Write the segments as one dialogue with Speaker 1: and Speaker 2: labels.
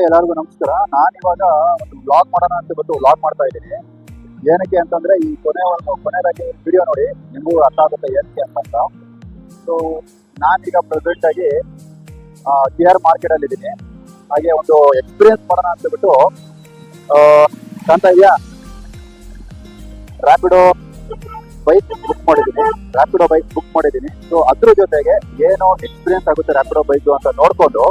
Speaker 1: ಎಲ್ಲರಿಗೂ ನಮಸ್ಕಾರ. ನಾನಿವಾಗ ಒಂದು ವ್ಲಾಗ್ ಮಾಡೋಣ ಅಂತ ಬಿಟ್ಟು ವ್ಲಾಗ್ ಮಾಡ್ತಾ ಇದ್ದೀನಿ. ಏನಕ್ಕೆ ಅಂತಂದ್ರೆ ಈ ಕೊನೆಯದಾಗಿ ವಿಡಿಯೋ ನೋಡಿ ನಿಮಗೂ ಅರ್ಥ ಆಗುತ್ತೆ ಏನಕ್ಕೆ ಅಂತ. ಸೊ ನಾನೀಗ ಪ್ರೆಸೆಂಟ್ ಆಗಿ KR ಮಾರ್ಕೆಟ್ ಅಲ್ಲಿ ಇದ್ದೀನಿ. ಹಾಗೆ ಒಂದು ಎಕ್ಸ್ಪೀರಿಯನ್ಸ್ ಮಾಡೋಣ ಅಂತ ಬಿಟ್ಟು ಕಾಣ್ತಾ ಇದೆಯಾ, ರ್ಯಾಪಿಡೋ ಬೈಕ್ ಬುಕ್ ಮಾಡಿದ್ದೀನಿ. ಸೊ ಅದ್ರ ಜೊತೆಗೆ ಏನೋ ಎಕ್ಸ್ಪೀರಿಯನ್ಸ್ ಆಗುತ್ತೆ ರ್ಯಾಪಿಡೋ ಬೈಕ್ ಅಂತ ನೋಡ್ಕೊಂಡು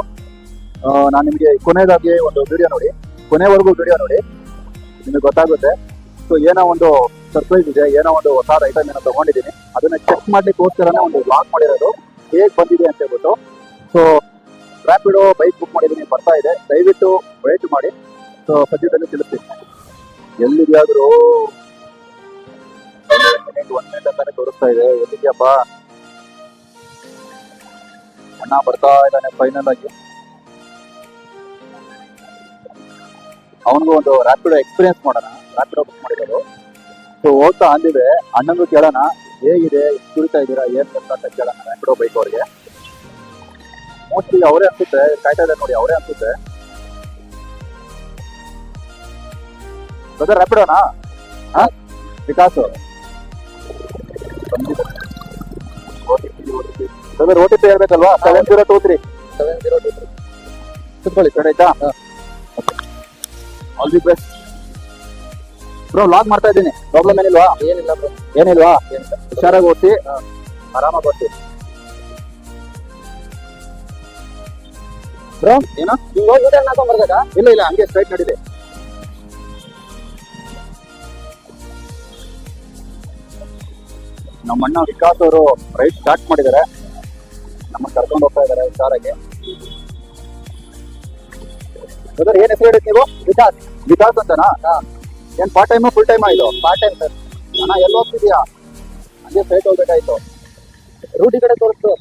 Speaker 1: ನಾನು ನಿಮಗೆ ಕೊನೆಯದಾಗಿ ಒಂದು ವಿಡಿಯೋ ನೋಡಿ, ಕೊನೆವರೆಗೂ ವಿಡಿಯೋ ನೋಡಿ, ನಿಮಗೆ ಗೊತ್ತಾಗುತ್ತೆ. ಸೊ ಏನೋ ಒಂದು ಸರ್ಪ್ರೈಸ್ ಇದೆ, ಏನೋ ಒಂದು ಹೊಸ ಐಟಮ್ ಏನೋ ತಗೊಂಡಿದ್ದೀನಿ, ಅದನ್ನ ಚೆಕ್ ಮಾಡ್ಲಿಕ್ಕೋಸ್ಕರನೇ ಒಂದು ವ್ಲಾಗ್ ಮಾಡಿರೋದು, ಹೇಗೆ ಬಂದಿದೆ ಅಂತ ಹೇಳ್ಬಿಟ್ಟು. ಸೊ ರ್ಯಾಪಿಡೋ ಬೈಕ್ ಬುಕ್ ಮಾಡಿದ್ದೀನಿ, ಬರ್ತಾ ಇದೆ, ದಯವಿಟ್ಟು ವೇಟ್ ಮಾಡಿ. ಸೊ ಸದ್ಯದಲ್ಲಿ ತಿಳಿಸ್ತೀನಿ. ಎಲ್ಲಿದ್ಯಾದ್ರು 1 ಮಿನಿಟ್ ಅಂತಾನೆ ತೋರಿಸ್ತಾ ಇದೆ. ಎಲ್ಲಿದ್ಯಪ್ಪ ಅಣ್ಣ? ಬರ್ತಾ ಇದ್ದಾನೆ ಫೈನಲ್ ಆಗಿ. ಅವನಿಗೂ ಒಂದು ರ್ಯಾಪಿಡೋ ಎಕ್ಸ್ಪೀರಿಯನ್ಸ್ ಮಾಡೋಣ, ರ್ಯಾಪಿಡೋ ಬುಕ್ ಮಾಡಿರೋದು. ಸೊ ಹೋಗ್ತಾ ಅಂದಿದೆ, ಅಣ್ಣಂಗೂ ಕೇಳೋಣ ಹೇಗಿದೆ, ಎಷ್ಟು ಕುಡಿತಾ ಇದ್ದೀರಾ, ಏನ್ ಅಂತ ಕೇಳೋಣ ರ್ಯಾಪಿಡೋ ಬೈಕ್ ಅವ್ರಿಗೆ. ಮೋಸ್ಟ್ಲಿ ಅವರೇ ಅನ್ಸುತ್ತೆ, ಕಾಯ್ತಾ ಇದೆ ನೋಡಿ, ಅವರೇ ಅನ್ಸುತ್ತೆ. ಬ್ರದರ್ ರ್ಯಾಪಿಡೋನಾ? ವಿಕಾಸ್ ಬ್ರದರ್ OTP ಹೇಳ್ಬೇಕಲ್ವಾ? 7023 ಕುತ್ಕೊಳ್ಳಿ ಸರ್, ಆಯ್ತಾ? All the best bro. Log ಮಾಡ್ತಾ ಇದ್ದೀನಿ, ಪ್ರಾಬ್ಲಮ್ ಏನಿಲ್ವಾ? ಏನಿಲ್ವಾ? ಹುಷಾರಾಗಿ ಓದಿಸಿ, ಆರಾಮಾಗಿ ಓದಿಸಿ ಬ್ರೋ. ಏನೋ ಬರ್ಬೇಕಾ? ಇಲ್ಲ ಹಂಗೆ ಸ್ಟ್ರೈಟ್ ನಡೀಲಿ. ನಮ್ಮ ಅಣ್ಣ ವಿಕಾಸ್ ಅವರು ರೈಡ್ ಸ್ಟಾರ್ಟ್ ಮಾಡಿದ್ದಾರೆ, ನಮ್ಮ ಕರ್ಕೊಂಡು ಹೋಗ್ತಾ ಇದ್ದಾರೆ ಹುಷಾರಾಗಿ. ಬ್ರದರ್ ಏನ್ ಹೆಸರು ಹೇಳಿದ್ ನೀವು? ವಿಕಾಸ್ ಅಂತನಾ? ಏನ್ ಪಾರ್ಟ್ ಟೈಮಾ ಫುಲ್ ಟೈಮಾ? ಇದು ಪಾರ್ಟ್ ಟೈಮ್ ಸರ್. ಅಣ್ಣ ಎಲ್ಲಿ ಹೋಗ್ತಿದ್ಯಾ? ಹಂಗೆ ಸ್ಟ್ರೈಟ್ ಹೋಗ್ಬೇಕಾಯ್ತು. ರೂಟ್ ಈ ಕಡೆ ತೋರಿಸ್ತು,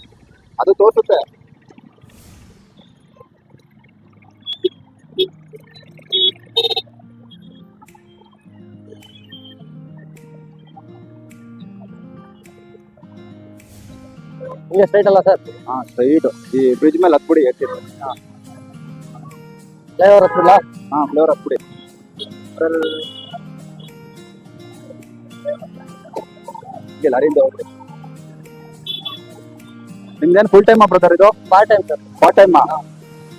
Speaker 1: ಅದು ತೋರಿಸುತ್ತೆ.
Speaker 2: ಹಿಂಗೆ ಸ್ಟ್ರೈಟ್ ಅಲ್ಲ ಸರ್?
Speaker 1: ಹಾ ಸ್ಟ್ರೈಟ್. ಈ ಬ್ರಿಡ್ಜ್ ಮೇಲೆ ಹತ್ಬಿಡಿ, ಹೇಳ್ತೀನಿ.
Speaker 2: ಫ್ಲೈಓವರ್ ಹತ್ತಿಲ್ಲ?
Speaker 1: ಹಾ ಫ್ಲೇವರ್ ಹತ್ಬಿಡಿ. ಲಾರಿಯಿಂದ ಹೋಗ್ರಿ. ನಿಮ್ದೇನು ಫುಲ್ ಟೈಮಾ ಬ್ರದರ್ ಇದು?
Speaker 2: Part time sir.
Speaker 1: ಪಾರ್ಟ್ ಟೈಮಾ?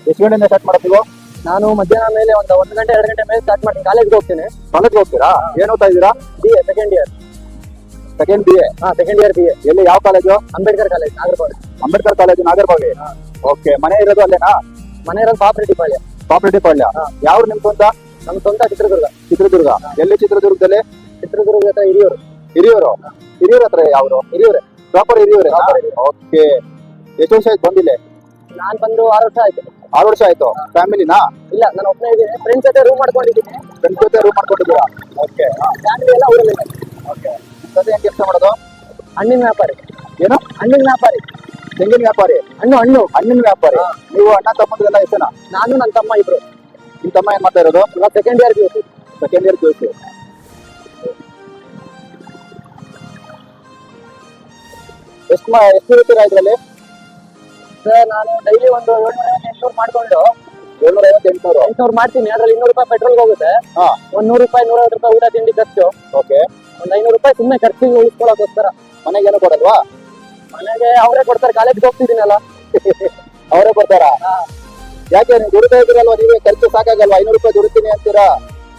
Speaker 1: ಎಷ್ಟು ಗಂಟೆಯಿಂದ ಸ್ಟಾರ್ಟ್ ಮಾಡ್ತೀವೋ?
Speaker 2: ನಾನು ಮಧ್ಯಾಹ್ನ ಮೇಲೆ ಒಂದು 1 ಗಂಟೆ 2 ಗಂಟೆ ಮೇಲೆ ಸ್ಟಾರ್ಟ್ ಮಾಡ್ತೀನಿ. ಕಾಲೇಜ್ಗೆ ಹೋಗ್ತೀನಿ.
Speaker 1: ಕಾಲೇಜ್ಗೆ ಹೋಗ್ತೀರಾ? ಏನ್ ಓದ್ತಾ ಇದ್ದೀರಾ?
Speaker 2: BA second year.
Speaker 1: Second BA?
Speaker 2: Second year BA.
Speaker 1: ಎಲ್ಲಿ, ಯಾವ college?
Speaker 2: Ambedkar college, Nagarbhavi.
Speaker 1: Ambedkar college, Nagarbhavi. Okay. ಮನೆ ಇರೋದು ಅಲ್ಲೇನಾ?
Speaker 2: ಮನೆ ಇರೋದು ಪಾಪ್ರೆಡ್ಡಿಪಾಳ್ಯ.
Speaker 1: ಪಾಪ್ರೆಡ್ಡಿಪಾಳ್ಯ. ಯಾವ್ರು ನಿಮ್ ಸ್ವಂತ?
Speaker 2: ನಮ್ಮ ಸ್ವಂತ ಚಿತ್ರದುರ್ಗ.
Speaker 1: ಚಿತ್ರದುರ್ಗ. ಎಲ್ಲಿ ಚಿತ್ರದುರ್ಗದಲ್ಲಿ?
Speaker 2: ಚಿತ್ರದುರ್ಗ ಹತ್ರ ಹಿರಿಯೂರು.
Speaker 1: ಹಿರಿಯೂರ್ ಹತ್ರ ಯಾವ್ರು?
Speaker 2: ಹಿರಿಯೂರೇ,
Speaker 1: ಪ್ರಾಪರ್ ಹಿರಿಯೂರೇ. ಓಕೆ. ಎಷ್ಟು ವರ್ಷ ಆಯ್ತು ಬಂದಿಲ್ಲ?
Speaker 2: ನಾನ್ ಬಂದು 6 ವರ್ಷ ಆಯ್ತು.
Speaker 1: 6 ವರ್ಷ ಆಯ್ತು. ಫ್ಯಾಮಿಲಿನಾ?
Speaker 2: ಇಲ್ಲ, ನಾನು ಒಬ್ಬನೇ ಇದ್ದೀನಿ. ಫ್ರೆಂಡ್ಸ್ ಜೊತೆ ರೂಮ್ ಮಾಡ್ಕೊಂಡಿದ್ದೀನಿ.
Speaker 1: ಫ್ರೆಂಡ್ಸ್ ಜೊತೆ ರೂಮ್ ಮಾಡ್ಕೊಂಡಿದ್ದೀರಾ? ಓಕೆ.
Speaker 2: ಫ್ಯಾಮಿಲಿ ಎಲ್ಲ ಊರಲ್ಲಿ.
Speaker 1: ಓಕೆ. ಸದ್ಯ ಏನ್ ಕೆಲಸ ಮಾಡೋದು?
Speaker 2: ಹಣ್ಣಿನ ವ್ಯಾಪಾರಿ.
Speaker 1: ಏನು?
Speaker 2: ಹಣ್ಣಿನ ವ್ಯಾಪಾರಿ.
Speaker 1: ತೆಂಗಿನ ವ್ಯಾಪಾರಿ? ಹಣ್ಣಿನ ವ್ಯಾಪಾರಿ. ನೀವು ಅಣ್ಣ ತಮ್ಮಂದ್ರೆಲ್ಲ ಎಷ್ಟನ?
Speaker 2: ನಾನು ನನ್ನ ತಮ್ಮ ಇಬ್ರು.
Speaker 1: ನಿಮ್ ತಮ್ಮ ಏನ್ ಮಾಡ್ತಾ ಇರೋದು?
Speaker 2: ಇವಾಗ second year BA.
Speaker 1: Second year BA. ಎಷ್ಟು ಇರ್ತೀರಾ ಇದ್ರಲ್ಲಿ?
Speaker 2: ಸರ್ ನಾನು ಡೈಲಿ ಒಂದು 750-800 ಮಾಡ್ಕೊಂಡು
Speaker 1: 750-800
Speaker 2: ಮಾಡ್ತೀನಿ. ಅದ್ರಲ್ಲಿ 200 ರೂಪಾಯಿ ಪೆಟ್ರೋಲ್ ಹೋಗುತ್ತೆ. ಒಂದ್ 100 ರೂಪಾಯಿ 150 ರೂಪಾಯಿ ಊಟ ತಿಂಡಿ ಖರ್ಚು.
Speaker 1: ಓಕೆ.
Speaker 2: ಒಂದ್ 500 ರೂಪಾಯಿ ಸುಮ್ಮನೆ ಖರ್ಚಿಗೆ ಉಳಿಸ್ಕೊಳಕೋಸ್ಕರ.
Speaker 1: ಮನೆಗೆ ಏನು ಕೊಡಲ್ವಾ?
Speaker 2: ಮನೆಗೆ ಅವರೇ ಕೊಡ್ತಾರೆ, ಕಾಲೇಜ್ಗೆ ಹೋಗ್ತಿದ್ದೀನಲ್ಲ.
Speaker 1: ಅವರೇ ಕೊಡ್ತಾರಾ? ಯಾಕೆ ನೀವು ದುಡಿತಾ ಇದ್ದೀರಲ್ವಾ, ನೀವೇ ಖರ್ಚು ಸಾಕಾಗಲ್ವಾ? 500 ರೂಪಾಯಿ ದುಡಿತೀನಿ ಅಂತೀರಾ?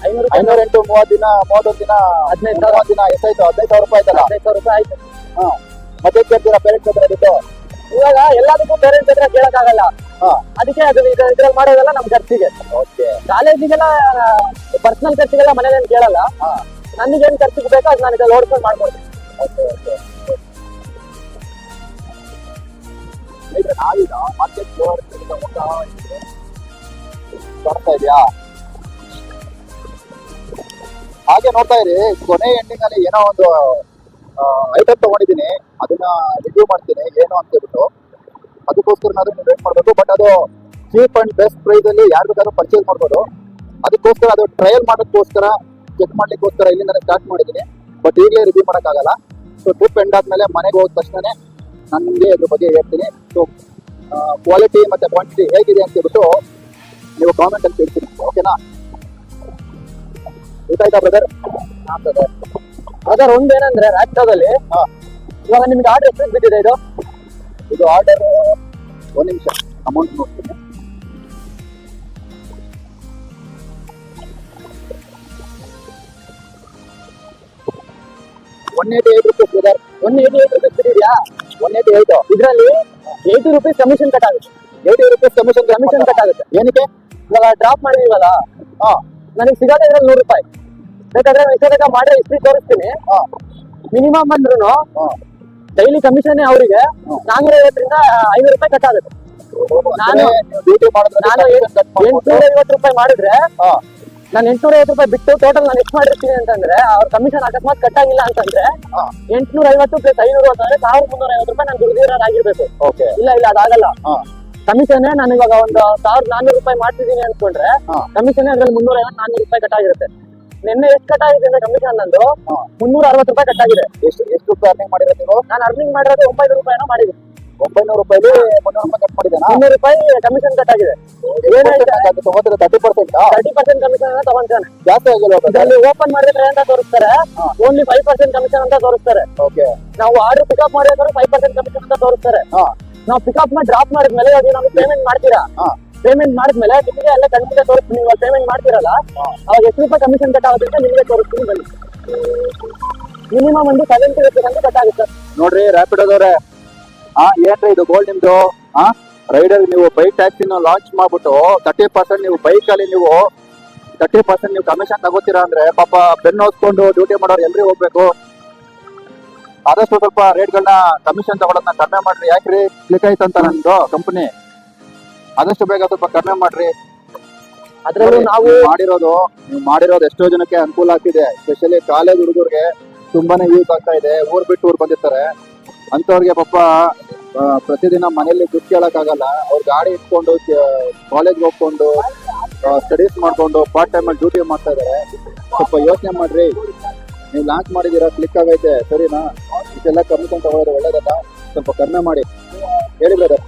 Speaker 2: 500
Speaker 1: 508 30 ದಿನ 31 ದಿನ
Speaker 2: 15,000
Speaker 1: ದಿನ ಎಷ್ಟಾಯ್ತು? 15,000 ರೂಪಾಯಿ ಆಯ್ತಲ್ಲ?
Speaker 2: 15,000 ರೂಪಾಯಿ ಆಯ್ತು.
Speaker 1: ಮತ್ತೆ ಕೇಳ್ತೀರಾ ಪೇರೆಂಟ್ಸ್ ಹತ್ರ ದುಡ್ಡು?
Speaker 2: ಇವಾಗ ಎಲ್ಲದಕ್ಕೂ ಪೇರೆಂಟ್ಸ್ ಹತ್ರ ಕೇಳಕ್ಕಾಗಲ್ಲ. ಅದಕ್ಕೆ ಇದ್ರಲ್ಲಿ ಮಾಡೋದೆಲ್ಲ ನಮ್ ಖರ್ಚಿಗೆ. ಕಾಲೇಜಿಗೆಲ್ಲ ಪರ್ಸನಲ್ ಖರ್ಚಿಗೆಲ್ಲ ಮನೇಲಿ ಕೇಳಲ್ಲ. ನನಗೇನ್ ಖರ್ಚಿಗೆ ಬೇಕೋ ಅದು ನಾನು ಇದ್ರಲ್ಲಿ ಓಡ್ಕೊಂಡು ಮಾಡ್ಕೊಡ್ತೀನಿ.
Speaker 1: ನಾವೀಗ ಮಾರ್ಕೆಟ್ ಬರ್ತಾ ಇದೆಯಾ? ಹಾಗೆ ನೋಡ್ತಾ ಇರಿ. ಕೊನೆ ಎಂಡಿಂಗ್ ಅಲ್ಲಿ ಏನೋ ಒಂದು ಐಟಮ್ ತಗೊಂಡಿದ್ದೀನಿ, ಅದನ್ನ ರಿವ್ಯೂ ಮಾಡ್ತೀನಿ ಏನು ಅಂತ ಹೇಳ್ಬಿಟ್ಟು. ಅದಕ್ಕೋಸ್ಕರ ನೀವು ವೇಟ್ ಮಾಡಬೇಕು. ಬಟ್ ಅದು ಚೀಪ್ ಅಂಡ್ ಬೆಸ್ಟ್ ಪ್ರೈಸ್ ಅಲ್ಲಿ ಯಾರು ಬೇಕಾದ್ರೂ ಪರ್ಚೇಸ್ ಮಾಡ್ಬೋದು. ಅದಕ್ಕೋಸ್ಕರ ಅದು ಟ್ರಯಲ್ ಮಾಡೋಕ್ಕೋಸ್ಕರ, ಚೆಕ್ ಮಾಡ್ಲಿಕ್ಕೋಸ್ಕರ ಇಲ್ಲಿಂದ ಸ್ಟಾರ್ಟ್ ಮಾಡಿದ್ದೀನಿ. ಬಟ್ ಈಗಲೇ ರಿವ್ಯೂ ಮಾಡೋಕ್ಕಾಗಲ್ಲ. ಸೊ ಟ್ರಿಪ್ ಎಂಡ್ ಆದ್ಮೇಲೆ ಮನೆಗೆ ಹೋದ ತಕ್ಷಣ ನಾನು ನಿಮಗೆ ಇದ್ರ ಬಗ್ಗೆ ಹೇಳ್ತೀನಿ. ಸೊ ಕ್ವಾಲಿಟಿ ಮತ್ತೆ ಕ್ವಾಂಟಿಟಿ ಹೇಗಿದೆ ಅಂತ ಹೇಳ್ಬಿಟ್ಟು ನೀವು ಕಾಮೆಂಟ್ ಅಲ್ಲಿ ತಿಳಿಸಿ, ಓಕೆನಾ? ಗೊತ್ತಾಯ್ತಾ ಬ್ರದರ್?
Speaker 2: ಅದರ ಒಂದೇನಂದ್ರೆ ರ್ಯಾಪಿಡೋದಲ್ಲಿ ಇವಾಗ ನಿಮ್ಗೆ ಆರ್ಡರ್ ಎಷ್ಟು ಬಿದ್ದಿದೆ
Speaker 1: ಇದು ಆರ್ಡರ್? ಒಂದು ನಿಮಿಷ ಅಮೌಂಟ್ ನೋಡ್ತೀನಿ. ₹188 ಬ್ರದರ್.
Speaker 2: ₹188 ಬಿದ್ದಿದ್ಯಾ?
Speaker 1: 188.
Speaker 2: ಇದರಲ್ಲಿ ₹80 ಕಮಿಷನ್ ಕಟ್ ಆಗುತ್ತೆ.
Speaker 1: ₹80 ಕಮಿಷನ್
Speaker 2: ಕಟ್ ಆಗುತ್ತೆ.
Speaker 1: ಏನಕ್ಕೆ?
Speaker 2: ಇವಾಗ ಡ್ರಾಪ್ ಮಾಡಿದೀವಲ್ಲ, ನನಗೆ ಸಿಗೋದೇ ಇದ್ರಲ್ಲಿ ₹100. ಬೇಕಾದ್ರೆ ಇಷ್ಟೊತ್ತಕ ಮಾಡೋ ಹಿಸ್ಟ್ರಿ ತೋರಿಸ್ತೀನಿ. ಮಿನಿಮಮ್ ಅಂದ್ರೂ ಡೈಲಿ ಕಮಿಷನ್ ಅವರಿಗೆ ₹450 ರಿಂದ ₹500 ಕಟ್ ಆಗುತ್ತೆ. ನಾನು
Speaker 1: ಡ್ಯೂಟಿ ಮಾಡಿದ್ರೆ
Speaker 2: ₹850 ಮಾಡಿದ್ರೆ ನಾನು ₹850 ಬಿಟ್ಟು ಟೋಟಲ್ ನಾನು ಎಷ್ಟು ಮಾಡಿರ್ತೀನಿ ಅಂತಂದ್ರೆ ಅವ್ರ ಕಮಿಷನ್ ಅಕಸ್ಮಾತ್ ಕಟ್ ಆಗಿಲ್ಲ ಅಂತಂದ್ರೆ 850 ಪ್ಲಸ್ 500 ಅಂತಂದ್ರೆ ₹1350 ನಾನು ದುಡಿದಿರೋರಾಗಿರ್ಬೇಕು. ಇಲ್ಲ ಅದಾಗಲ್ಲ. ಕಮಿಷನ್ ನಾನು ಇವಾಗ ಒಂದು ₹1400 ಮಾಡ್ತಿದ್ದೀನಿ ಅನ್ಕೊಂಡ್ರೆ ಕಮಿಷನ್ ಅದ್ರಲ್ಲಿ ₹350-400 ಕಟ್ ಆಗಿರುತ್ತೆ. ನಿನ್ನೆ ಎಷ್ಟು ಕಟ್ ಆಗಿದೆ ಅಂದ್ರೆ ಕಮಿಷನ್ ನಂದು ₹360 ಕಟ್ ಆಗಿದೆ.
Speaker 1: ಎಷ್ಟು ರೂಪಾಯಿ ಅರ್ನಿಂಗ್ ಮಾಡಿರೋದು ನೀವು?
Speaker 2: ನಾನು ಅರ್ನಿಂಗ್ ಮಾಡಿರೋದು ₹900 ಮಾಡಿದ್ದೀನಿ.
Speaker 1: ₹900 ₹300 ಕಟ್ ಮಾಡಿದ್ದೇನಾ?
Speaker 2: ₹200 ಕಮಿಷನ್ ಕಟ್ ಆಗಿದೆ.
Speaker 1: ಏನಾಯ್ತು? 30%
Speaker 2: ಕಮಿಷನ್ ತಗೊಂತಾನೆ.
Speaker 1: ಜಾಸ್ತಿ ಆಗಿಲ್ಲ.
Speaker 2: ಇದರಲ್ಲಿ ಓಪನ್ ಮಾಡಿದ್ರೆ ಅಂತ ತೋರಿಸ್ತಾರೆ, ಓನ್ಲಿ 5% ಕಮಿಷನ್ ಅಂತ ತೋರಿಸ್ತಾರೆ. ನಾವು ಆರ್ಡರ್ ಪಿಕಪ್ ಮಾಡಿದ್ರೆ 5% ಕಮಿಷನ್ ಅಂತ ತೋರಿಸ್ತಾರೆ. ನಾವು ಪಿಕಪ್ ಮಾಡಿ ಡ್ರಾಪ್ ಮಾಡಿದ್ಮೇಲೆ ಇವಾಗ ನಾವು ಪೇಮೆಂಟ್ ಮಾಡ್ತೀರಾ, ಪೇಮೆಂಟ್ ಮಾಡಿದ್ಮೇಲೆ ನಿಮಗೆ ಎಲ್ಲ ಕಣ್ಣಿಗೆ ತೋರಿಸ್ತೀನಿ. ಇವಾಗ ಪೇಮೆಂಟ್ ಮಾಡ್ತೀರಲ್ಲ ಅವಾಗ ಎಷ್ಟು ರೂಪಾಯಿ ಕಮಿಷನ್ ಕಟ್ ಆಗುತ್ತೆ ಅಂತ ನಿಮಗೆ ತೋರಿಸ್ತೀನಿ. ಬನ್ನಿ, ಮಿನಿಮಮ್ ಒಂದು 70% ಕಟ್ ಆಗುತ್ತೆ
Speaker 1: ನೋಡ್ರಿ. ರ್ಯಾಪಿಡೋದವ್ರೆ, ಏನ್ರಿ ಇದು ಗೋಲ್ಡ್ ನಿಮ್ದು? ರೈಡರ್ ನೀವು ಬೈಕ್ ಟ್ಯಾಕ್ಸಿನ ಲಾಂಚ್ ಮಾಡ್ಬಿಟ್ಟು 30% ನೀವು ಬೈಕ್ ಅಲ್ಲಿ ನೀವು 30% ನೀವು ಕಮಿಷನ್ ತಗೋತೀರಾ ಅಂದ್ರೆ ಪಾಪ ಬೆನ್ನು ಓದ್ಕೊಂಡು ಡ್ಯೂಟಿ ಮಾಡೋರು ಎಲ್ರಿ ಹೋಗ್ಬೇಕು. ಆದಷ್ಟು ಸ್ವಲ್ಪ ರೇಟ್ಗಳನ್ನ ಕಮಿಷನ್ ತಗೊಳೋದನ್ನ ಕಡಿಮೆ ಮಾಡ್ರಿ. ಯಾಕ್ರಿ ಕ್ಲಿಕ್ ಆಯ್ತಂತ ನಂದು ಕಂಪನಿ, ಆದಷ್ಟು ಬೇಗ ಸ್ವಲ್ಪ ಕಡಿಮೆ ಮಾಡ್ರಿ.
Speaker 2: ಅದ್ರಲ್ಲೂ ನಾವು
Speaker 1: ನೀವು ಮಾಡಿರೋದು ಎಷ್ಟೋ ಜನಕ್ಕೆ ಅನುಕೂಲ ಆಗ್ತಿದೆ. ಸ್ಪೆಷಲಿ ಕಾಲೇಜ್ ಹುಡುಗರಿಗೆ ತುಂಬಾನೇ ಯೂಸ್ ಆಗ್ತಾ ಇದೆ. ಊರ್ ಬಿಟ್ಟು ಊರ್ ಬಂದಿರ್ತಾರೆ ಅಂತವ್ರಿಗೆ ಪಾಪ ಪ್ರತಿದಿನ ಮನೆಯಲ್ಲಿ ದುಡ್ಡು ಕೇಳಕ್ಕಾಗಲ್ಲ. ಅವ್ರ ಗಾಡಿ ಇಟ್ಕೊಂಡು ಕಾಲೇಜ್ಗೆ ಹೋಗ್ಕೊಂಡು ಸ್ಟಡೀಸ್ ಮಾಡ್ಕೊಂಡು ಪಾರ್ಟ್ ಟೈಮ್ ಅಲ್ಲಿ ಡ್ಯೂಟಿ ಮಾಡ್ತಾ ಇದಾರೆ. ಸ್ವಲ್ಪ ಯೋಚನೆ ಮಾಡ್ರಿ. ನೀವು ಲಾಂಚ್ ಮಾಡಿದೀರಾ, ಕ್ಲಿಕ್ ಆಗೈತೆ ಸರಿನಾ? ಇದೆಲ್ಲ ಕಮಿಷನ್ ತಗೊಳ್ಳೋದು ಒಳ್ಳೇದಲ್ಲ, ಸ್ವಲ್ಪ ಕಡಿಮೆ ಮಾಡಿ. ಹೇಳಿ ಬ್ರದರ್.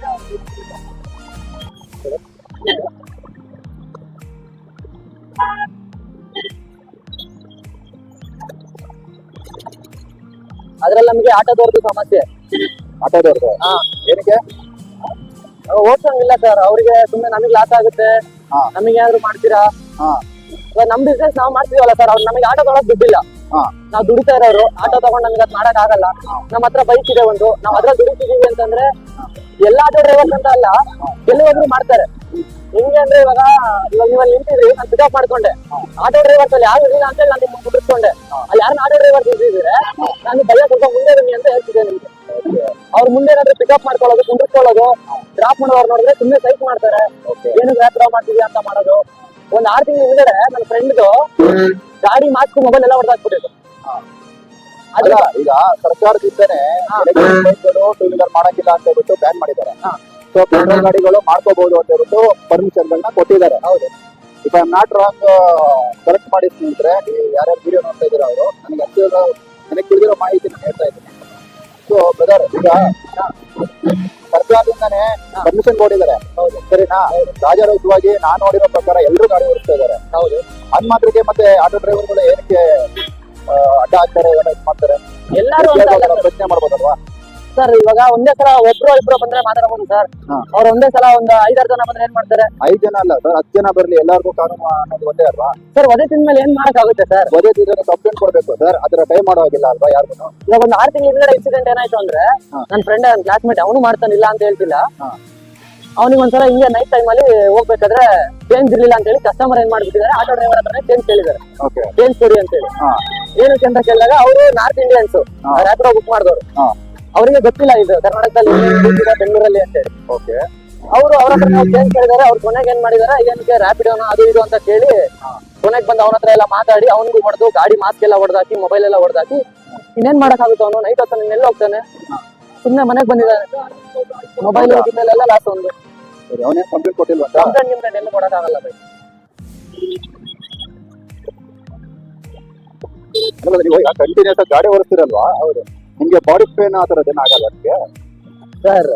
Speaker 2: ಅದ್ರಲ್ಲಿ ನಮಗೆ ಆಟೋದವ್ರದ್ದು ಸಮಸ್ಯೆ.
Speaker 1: ಆಟೋದವ್ರದ್ದು ಏನಕ್ಕೆ?
Speaker 2: ಓಡ್ಸಂಗಿಲ್ಲ ಸರ್, ಅವ್ರಿಗೆ ಸುಮ್ಮನೆ ನಮಗೆ ಲಾಸ್ ಆಗುತ್ತೆ. ನಮಗೆ ಏನಾದ್ರು ಮಾಡ್ತೀರಾ? ನಮ್ ಬಿಸ್ನೆಸ್ ನಾವು ಮಾಡ್ತೀವಲ್ಲ ಸರ್, ಅವ್ರು ನಮಗೆ ಆಟೋ ತಗೊಳಕ್ ದುಡ್ಡಿಲ್ಲ. ನಾವು ದುಡಿತಾ ಇರೋರು ಆಟೋ ತಗೊಂಡ್ ನಮ್ಗೆ ಅದ್ ಮಾಡಕ್ ಆಗಲ್ಲ. ನಮ್ಮ ಹತ್ರ ಬೈಕ್ ಇದೆ ಒಂದು, ನಾವ್ ಅದ್ರ ದುಡಿತಿದೀವಿ ಅಂತಂದ್ರೆ ಎಲ್ಲಾ ಆಟೋ ಡ್ರೈವರ್ಸ್ ಅಂತ ಅಲ್ಲ, ಕೆಲವೊಬ್ರು ಮಾಡ್ತಾರೆ. ಹೆಂಗೆ ಅಂದ್ರೆ ಇವಾಗ ನೀವಲ್ಲಿ ನಿಂತಿದ್ರಿ, ನಾನು ಪಿಕಪ್ ಮಾಡ್ಕೊಂಡೆ. ಆಟೋ ಡ್ರೈವರ್ಸ್ ಅಲ್ಲಿ ಯಾರು ಇರಲಿಲ್ಲ ಅಂತ ನಾನು ನಿಮ್ಗೆ ಕುಡಿಸ್ಕೊಂಡೆ. ಅಲ್ಲಿ ಯಾರನ್ನ ಆಟೋ ಡ್ರೈವರ್ಸ್ ಇದ್ದಿದ್ರೆ ನಾನು ಭಯ ಸ್ವಲ್ಪ ಮುಂದೆ ಬನ್ನಿ ಅಂತ ಹೇಳ್ತಿದ್ದೆ ನಿಮ್ಗೆ. ಅವ್ರ ಮುಂದೆ ಏನಾದ್ರು ಪಿಕಪ್ ಮಾಡ್ಕೊಳ್ಳೋದು, ಕುಂಡಿಸ್ಕೊಳ್ಳೋದು, ಡ್ರಾಪ್ ಮಾಡೋರು ನೋಡಿದ್ರೆ ಸುಮ್ಮನೆ ಸೈಕ್ ಮಾಡ್ತಾರೆ. ಏನು ಡ್ರಾಪ್ ಡ್ರಾಪ್ ಮಾಡ್ತಿದ್ಯಾ ಅಂತ ಮಾಡೋದು. ಒಂದ್ 6 ತಿಂಗಳ ಹಿಂದೆ ನನ್ನ ಫ್ರೆಂಡ್ದು ಗಾಡಿ ಮಾಸ್ಕ್ ಮೊಬೈಲ್ ಎಲ್ಲ ಹೊಡೆದಾಕ್ಬಿಟ್ಟಿತ್ತು.
Speaker 1: ಅಲ್ಲ, ಈಗ ಸರ್ಕಾರದಿಂದನೇ ಟೂ ವೀಲರ್ ಮಾಡಂಗಿಲ್ಲ ಅಂತ ಹೇಳ್ಬಿಟ್ಟು ಬ್ಯಾನ್ ಮಾಡಿದ್ದಾರೆ. ಸೊ ಪೆಟ್ರೋಲ್ ಗಾಡಿಗಳು ಮಾಡ್ಕೋಬಹುದು ಅಂತ ಹೇಳ್ಬಿಟ್ಟು ಪರ್ಮಿಷನ್ ಗಳನ್ನ ಕೊಟ್ಟಿದ್ದಾರೆ. ಹೌದು, if I am not wrong, correct ಮಾಡಿ ಸ್ನೇಹಿತರೆ. ಯಾರ್ಯಾರು ವಿಡಿಯೋ ನೋಡ್ತಾ ಇದ್ದಾರೆ ಅವರು ನನಗೆ ತಿಳಿದಿರೋ ಮಾಹಿತಿ ನಾನು ಹೇಳ್ತಾ ಇದ್ದೀನಿ. ಸೊ ಬ್ರದರ್, ಈಗ ಸರ್ಕಾರದಿಂದಾನೇ ಪರ್ಮಿಷನ್ ಕೊಟ್ಟಿದ್ದಾರೆ, ಸರಿನಾ? ರಾಜಾರೋಗ್ಯವಾಗಿ ನಾನು ನೋಡಿರೋ ಪ್ರಕಾರ ಎಲ್ಲರೂ ಗಾಡಿ ಓಡಿಸ್ತಾ ಇದ್ದಾರೆ. ಹೌದು, ಅದ್ ಮಾತ್ರಕ್ಕೆ ಮತ್ತೆ ಆಟೋ ಡ್ರೈವರ್ಗಳು ಏನಕ್ಕೆ ಅಡ್ಡ ಹಾಕ್ತಾರೆ, ಮಾಡ್ತಾರೆ?
Speaker 2: ಎಲ್ಲರೂ
Speaker 1: ಪ್ರಶ್ನೆ ಮಾಡ್ಬೋದಲ್ವಾ
Speaker 2: ಸರ್? ಇವಾಗ ಒಂದೇ ಸಲ ಒಬ್ರು ಇಬ್ರು ಬಂದ್ರೆ ಮಾತಾಡಬಹುದು ಸರ್. ಅವ್ರು ಒಂದೇ ಸಲ ಒಂದು 5-6 ಜನ ಬಂದ್ರೆ ಏನ್ ಮಾಡ್ತಾರೆ?
Speaker 1: 5 ಜನ ಅಲ್ಲ ಸರ್, 10 ಜನ ಬರ್ಲಿ, ಎಲ್ಲಾರ್ಗು ಕಾನೂನು ಅನ್ನೋದು ಒಂದೇ ಅಲ್ವಾ
Speaker 2: ಸರ್? ಒದೇ ತಿಂದ್ಮೇಲೆ ಏನ್ ಮಾಡಕ್ ಆಗುತ್ತೆ ಸರ್?
Speaker 1: ಒದೇ ತಿಂದ್ರೆ ಕಂಪ್ಲೇಂಟ್ ಕೊಡ್ಬೇಕು ಸರ್. ಅದರ ಟೈಮ್ ಮಾಡೋಗಿಲ್ಲ ಅಲ್ವಾ ಯಾರಿಗೂ?
Speaker 2: ಇವಾಗ ಒಂದು 6 ತಿಂಗಳ ಹಿಂದೆ ಇನ್ಸಿಡೆಂಟ್ ಏನಾಯ್ತು ಅಂದ್ರೆ, ನನ್ನ ಫ್ರೆಂಡ್ ನನ್ನ ಕ್ಲಾಸ್ಮೇಟ್ ಅವನು ಮಾಡ್ತಾನಿಲ್ಲ ಅಂತ ಹೇಳ್ತಿಲ್ಲ. ಅವನಿಗೆ ಒಂದ್ಸಲ ಹಿಂಗೆ ನೈಟ್ ಟೈಮ್ ಅಲ್ಲಿ ಹೋಗ್ಬೇಕಾದ್ರೆ ಚೇಂಜ್ ಇರ್ಲಿಲ್ಲ ಅಂತ ಹೇಳಿ ಕಸ್ಟಮರ್ ಏನ್ ಮಾಡ್ಬಿಟ್ಟಿದ್ದಾರೆ, ಆಟೋ ಡ್ರೈವರ್ ಹತ್ರ ಚೇಂಜ್ ಕೇಳಿದ್ದಾರೆ. ಚೇಂಜ್ ಕೊಡಿ ಅಂತ ಹೇಳಿ. ಏನಕ್ಕೆ ಅಂತ ಕೇಳಿದಾಗ ಅವರು ನಾರ್ತ್ ಇಂಡಿಯನ್ಸ್ ರ್ಯಾಪಿಡೋ ಬುಕ್ ಮಾಡಿದವರು. ಅವರಿಗೆ ಗೊತ್ತಿಲ್ಲ ಇದು ಕರ್ನಾಟಕದಲ್ಲಿ ಬೆಂಗಳೂರಲ್ಲಿ ಅಂತ ಹೇಳಿ. ಅವರು ಅವ್ರ ಹತ್ರ ಚೇಂಜ್ ಕೇಳಿದಾರೆ. ಅವ್ರು ಕೊನೆಗೆ ಏನ್ ಮಾಡಿದಾರೆ, ಏನಕ್ಕೆ ರ್ಯಾಪಿಡೋನ ಅದು ಇದು ಅಂತ ಕೇಳಿ ಕೊನೆಗೆ ಬಂದು ಅವನ ಹತ್ರ ಎಲ್ಲ ಮಾತಾಡಿ ಅವನಿಗೂ ಹೊಡೆದು ಗಾಡಿ ಮಾಸ್ಕ್ ಎಲ್ಲ ಹೊಡೆದಾಕಿ ಮೊಬೈಲ್ ಎಲ್ಲ ಹೊಡೆದಾಕಿ ಇನ್ನೇನ್ ಮಾಡಕ್ಕಾಗುತ್ತೆ? ಅವನು ನೈಟ್ ಹೊತ್ತು ಎಲ್ಲ ಹೋಗ್ತಾನೆ, ಸುಮ್ನೆ ಮನೆಗೆ ಬಂದಿದ್ದಾನೆ. ಮೊಬೈಲ್ ಹೋಗಿದ್ದೆಲ್ಲ ಲಾಸ್. ಒಂದು
Speaker 1: ಕಂಪ್ಲೇಂಟ್ ಕೊಟ್ಟಿಲ್ವಾ?
Speaker 2: ಕಂಪ್ಲೇಂಟ್ ಎಲ್ಲ ಕೊಡಕ್ಕಾಗಲ್ಲ.
Speaker 1: ಕಂಟಿನ್ಯೂಸ್ ಗಾಡಿ ಓಡಿಸ್ತಿರಲ್ವಾ? ಹೌದು, ನಿಮ್ಗೆ ಬಾಡಿ ಪೇನ್ ಆ ತರದ್ ಏನಾಗಲ್ಲ ಅದಕ್ಕೆ
Speaker 2: ಸರ್?